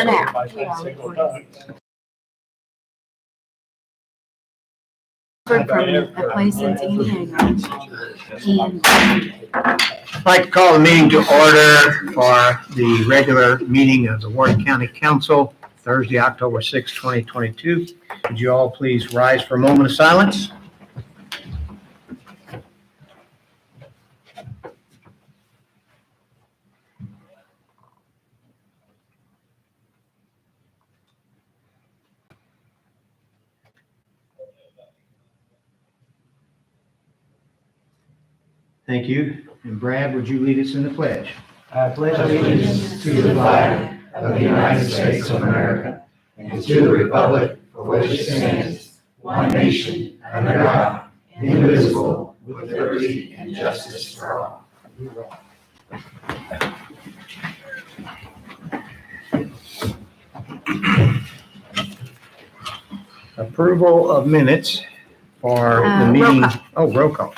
Now. From a place in San Diego. I'd like to call the meeting to order for the regular meeting of the Warrick County Council, Thursday, October 6, 2022. Would you all please rise for a moment of silence? Thank you. And Brad, would you lead us in the pledge? I pledge allegiance to the flag of the United States of America and to the republic for which it stands, one nation, under God, indivisible, with liberty and justice for all. Approval of minutes for the Roll meeting. call. Oh, roll call.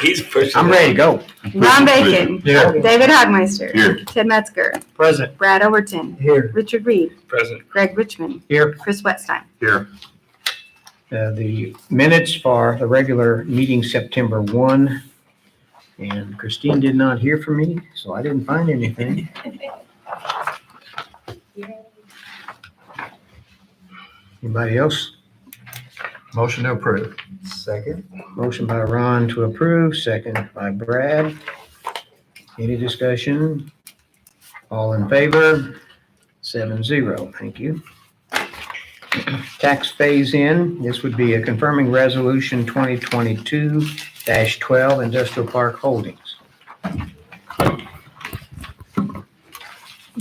He's pushing. I'm ready to go. Ron Bacon. Here. David Hogmeister. Here. Ted Metzger. Present. Brad Overton. Here. Richard Reed. Present. Greg Richmond. Here. Chris Wetstein. Here. The minutes for the regular meeting, September 1. And Christine did not hear from me, so I didn't find anything. Anybody else? Motion to approve. Second. Motion by Ron to approve, second by Brad. Any discussion? All in favor? 7-0. Thank you. Tax phase in. This would be a confirming resolution 2022-12 Industrial Park Holdings.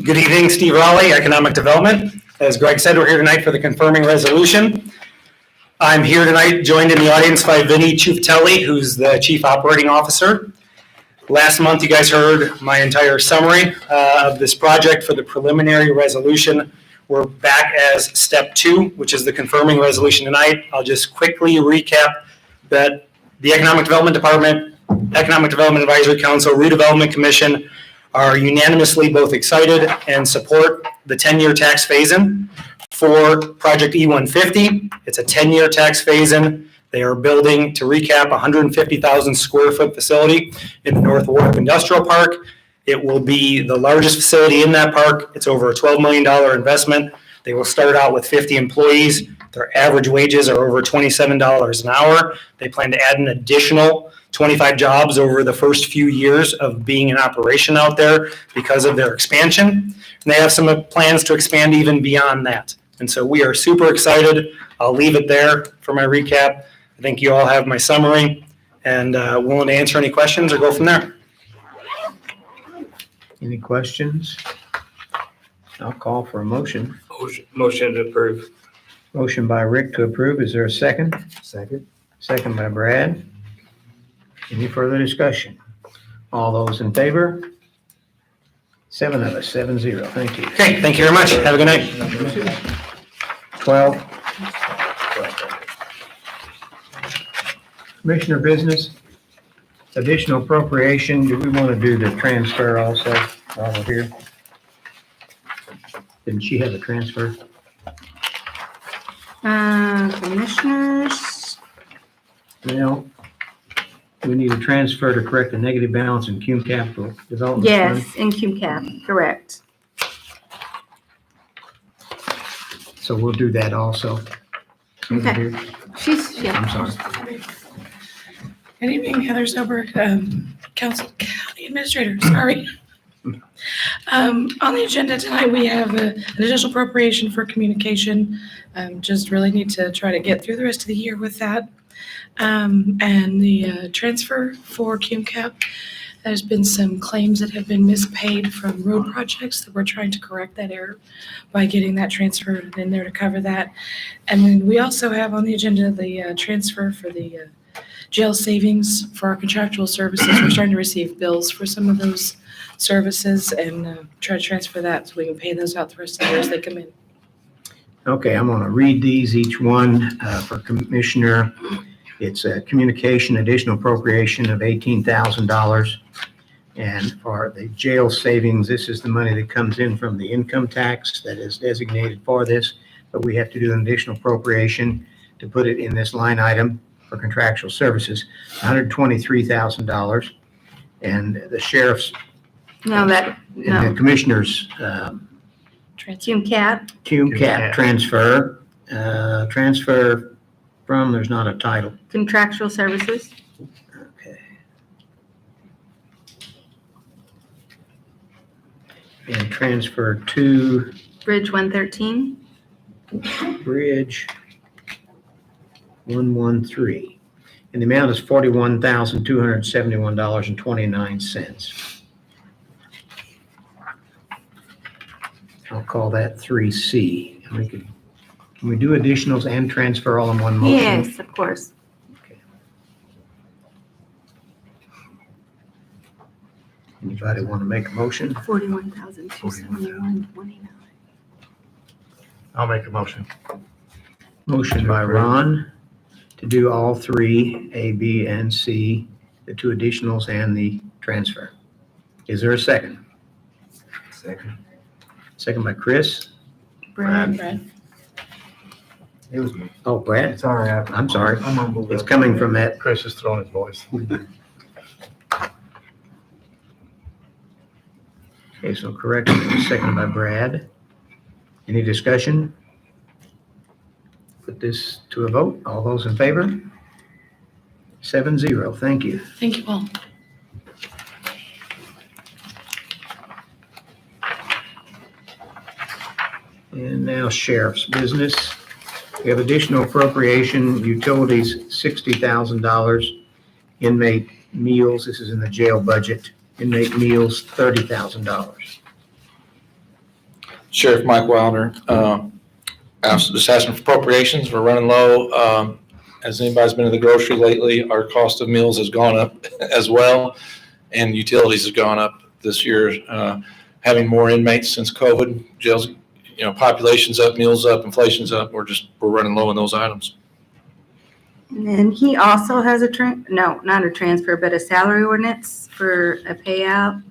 Good evening, Steve Raleigh, Economic Development. As Greg said, we're here tonight for the confirming resolution. I'm here tonight joined in the audience by Vinny Ciuffatelli, who's the Chief Operating Officer. Last month, you guys heard my entire summary of this project for the preliminary resolution. We're back as step 2, which is the confirming resolution tonight. I'll just quickly recap that the Economic Development Department, Economic Development Advisory Council, Redevelopment Commission are unanimously both excited and support the 10-year tax phase-in for Project E150. It's a 10-year tax phase-in. They are building, to recap, 150,000 square foot facility in the North Warrick Industrial Park. It will be the largest facility in that park. It's over a $12 million investment. They will start out with 50 employees. Their average wages are over $27 an hour. They plan to add an additional 25 jobs over the first few years of being in operation out there because of their expansion. And they have some plans to expand even beyond that. And so we are super excited. I'll leave it there for my recap. I think you all have my summary and willing to answer any questions or go from there. Any questions? I'll call for a motion. Motion to approve. Motion by Rick to approve. Is there a second? Second. Second by Brad. Any further discussion? All those in favor? 7 of us, 7-0. Thank you. Okay, thank you very much. Have a good night. 12. Commissioner business, additional appropriation. Do we want to do the transfer also while we're here? Didn't she have a transfer? Commissioners. No. We need a transfer to correct the negative balance in Cume Capital Development Fund. Yes, in QCAP, correct. So we'll do that also. Okay. I'm sorry. Good evening, Heather Sober, Council County Administrator, sorry. On the agenda tonight, we have an additional appropriation for communication. Just really need to try to get through the rest of the year with that. And the transfer for QCAP, there's been some claims that have been mispaid from road projects that we're trying to correct that error by getting that transfer in there to cover that. And then we also have on the agenda the transfer for the jail savings for our contractual services. We're starting to receive bills for some of those services and try to transfer that so we can pay those out the rest of the year as they come in. Okay, I'm going to read these, each one for Commissioner. It's a communication additional appropriation of $18,000 And for the jail savings, this is the money that comes in from the income tax that is designated for this, but we have to do an additional appropriation to put it in this line item for contractual services, $123,000. And the sheriff's No, and the commissioner's Jim Cat, cum cap transfer, transfer from, there's not a title. contractual services. Okay. And transfer to Bridge 113. Bridge 113. And the amount is $41,271.29. I'll call that 3C. And we can we do additionals and transfer all in one motion? Yes, of course. Anybody want to make a motion? 41,271.29. I'll make a motion. Motion by Ron to do all three, A, B, and C, the two additionals and the transfer. Is there a second? Second. Second by Chris. Brad. It was me. Oh, Brad? It's all right. I'm sorry. I'm on board. It's coming from that. Chris is throwing his voice. Okay, so correction, second by Brad. Any discussion? Put this to a vote. All those in favor? 7-0. Thank you. Thank you all. And now sheriff's business. We have additional appropriation, utilities, $60,000. Inmate meals, this is in the jail budget. Inmate meals, $30,000. Sheriff Mike Wilder, just asking for appropriations. We're running low. As anybody's been to the grocery lately, our cost of meals has gone up as well, and utilities has gone up this year. Having more inmates since COVID, jails, population's up, meals up, inflation's up. We're running low on those items. And then he also has not a transfer, but a salary ordinance for a payout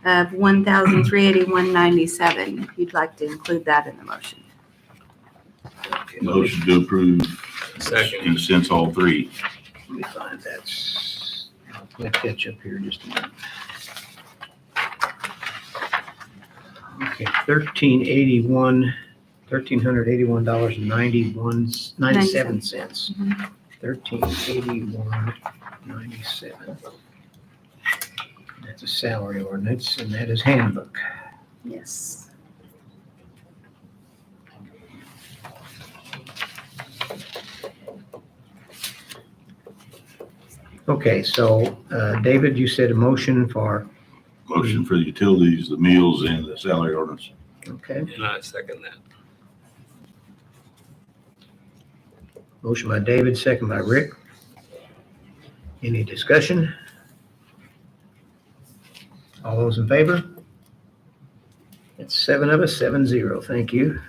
of $1,381.97. If you'd like to include that in the motion. Motion to approve Second. consents all three. Let me find that. I'll catch up here just a minute. Okay, $1,381.97. $1,381.97. That's a salary ordinance, and that is handbook. Yes. Okay, so David, you said a motion for, Motion for the utilities, the meals, and the salary ordinance. okay, And I second that. motion by David, second by Rick. Any discussion? All those in favor? It's 7 of us, 7-0. Thank you.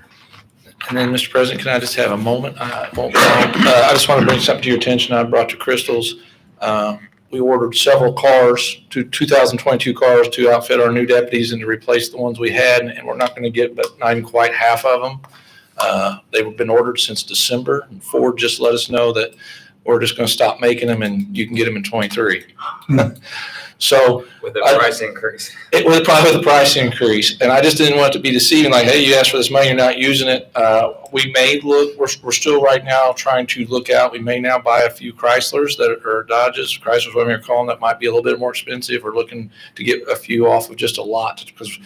And then, Mr. President, can I just have a moment? I won't go on. I just want to bring something to your attention. I brought to Crystal's. We ordered several cars, 2022 cars to outfit our new deputies and to replace the ones we had, and we're not going to get but not even quite half of them. They've been ordered since December, and Ford just let us know that we're just going to stop making them and you can get them in 23. So With a price increase. it was probably the price increase, and I just didn't want it to be deceiving, like, hey, you asked for this money, you're not using it. We may look, we're still right now trying to look out. We may now buy a few Chryslers or Dodges, Chryslers, whatever you're calling, that might be a little bit more expensive. We're looking to get a few off of just a lot, because,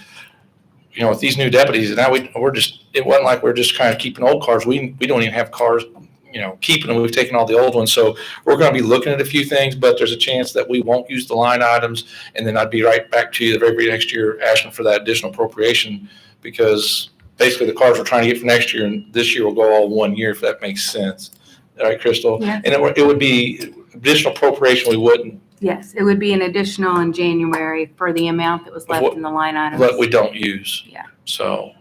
with these new deputies, now it wasn't like we're just kind of keeping old cars. We don't even have cars, keeping them. We've taken all the old ones. So we're going to be looking at a few things, but there's a chance that we won't use the line items. And then I'd be right back to you the very next year asking for that additional appropriation, because basically the cars we're trying to get for next year and this year will go all 1 year, if that makes sense. All right, Crystal? Yes. And it would be additional appropriation. We wouldn't, Yes, it would be an additional in January for the amount that was left in the line items. but we don't use. Yeah. So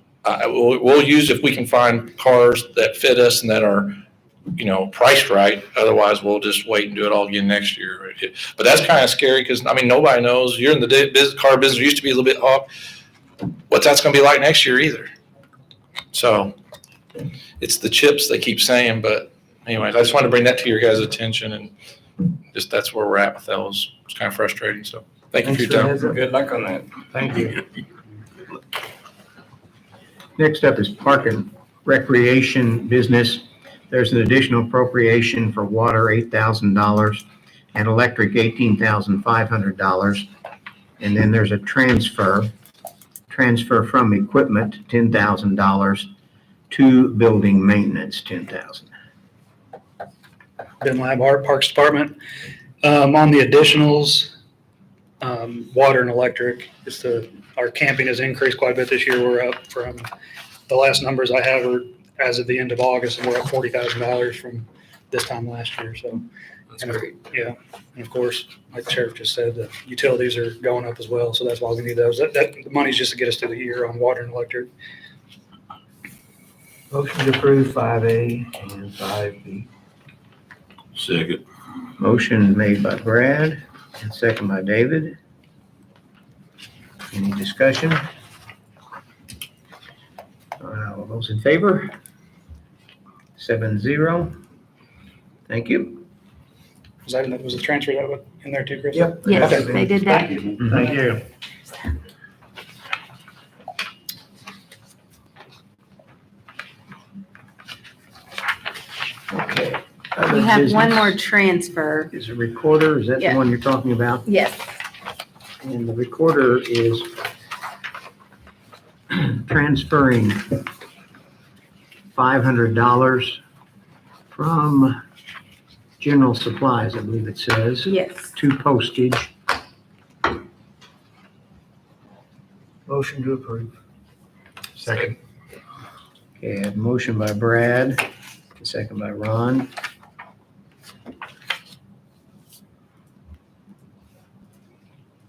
we'll use if we can find cars that fit us and that are priced right. Otherwise, we'll just wait and do it all again next year. But that's kind of scary because, nobody knows. You're in the car business, used to be a little bit off. What that's going to be like next year either. So it's the chips they keep saying. But anyways, I just wanted to bring that to your guys' attention, and just that's where we're at with those. It's kind of frustrating. So thank you for your time. Good luck on that. Thank you. Next up is Park and Recreation Business. There's an additional appropriation for water, $8,000, and electric, $18,500. And then there's a transfer from equipment, $10,000, to building maintenance, $10,000. Ben Labhart, Parks Department. On the additionals, water and electric, our camping has increased quite a bit this year. We're up from, the last numbers I have are as of the end of August, and we're up $40,000 from this time last year. So, That's great. yeah. And of course, like the sheriff just said, the utilities are going up as well. So that's why we need those. The money's just to get us through the year on water and electric. Motion to approve 5A and 5B. Second. Motion made by Brad and second by David. Any discussion? All those in favor? 7-0. Thank you. Was the transfer that was in there too, Chris? Yep. Yes, they did that. Thank you. Okay. Other We have one business more transfer. Is a recorder, is that the Yeah. one you're talking about? Yes. And the recorder is transferring $500 from general supplies, I believe it says, Yes. to postage. Motion to approve. Second. Okay, I have a motion by Brad, a second by Ron.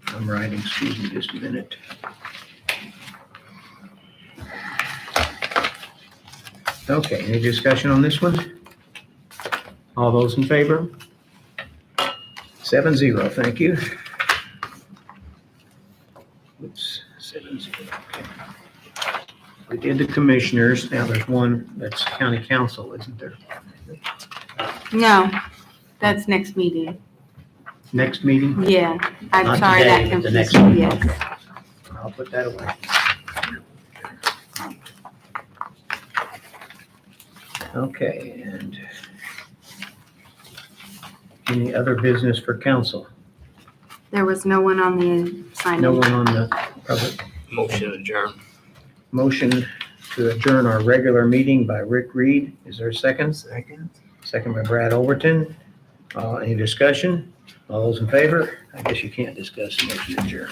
I'm writing, excuse me just a minute. Okay, any discussion on this one? All those in favor? 7-0, thank you. Oops, 7-0, okay. We did the commissioners, now there's one that's county council, isn't there? No, that's next meeting. Next meeting, Yeah, I'm Not sorry today, that but the next confused me. meeting. Yes. I'll put that away. Okay, and any other business for council? There was no one on the No assignment. one on the public? Motion adjourned. Motion to adjourn our regular meeting by Rick Reed. Is there a second? Second. Second by Brad Overton. Any discussion? All those in favor? I guess you can't discuss the motion to adjourn.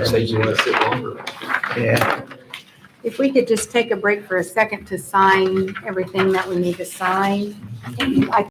Say you want to sit longer. Yeah. If we could just take a break for a second to sign everything that we need to sign. I